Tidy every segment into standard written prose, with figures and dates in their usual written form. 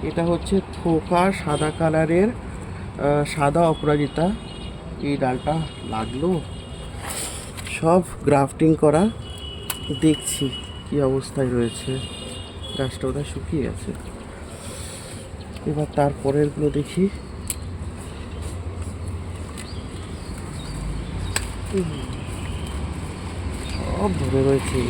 এটা হচ্ছে থোকা সাদা কালারের সাদা অপরাজিতা। এই ডালটা লাগলো, সব গ্রাফটিং করা। দেখছি কি অবস্থায় রয়েছে, গাছটা ওটা শুকিয়ে গেছে। এবার তারপরেরগুলো দেখি। সব ধরে রয়েছে।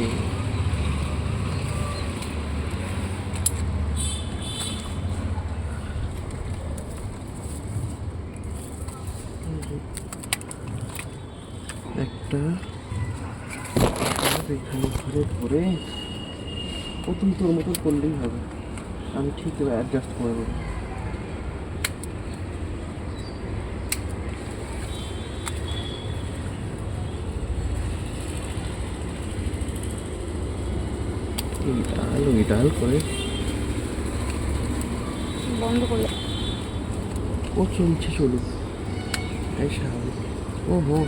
একটা এখানে ধরে ধরে প্রথম তোর মতো করলেই হবে, আমি ঠিক অ্যাডজাস্ট করে দেবো। এই ডাল করে বন্ধ করলে ও চলছে, চলুক, এই স্বাভাবিক। ও হো,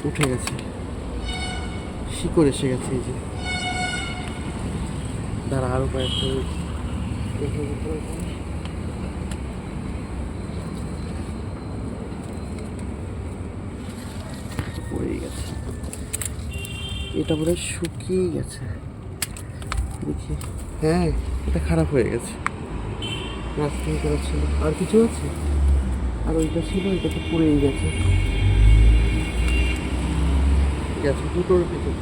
উঠে গেছে, শিকড় এসে গেছে। এই যে দাঁড়া, আরো কয়েকটা পড়ে গেছে। এটা বোধ হয় শুকিয়ে গেছে, দেখি। হ্যাঁ, এটা খারাপ হয়ে গেছে, রাস্তায় করা ছিল। আর কিছু আছে? আর ওইটা ছিল, এটা তো পড়েই গেছে। গেছে দুটোর ভিতর।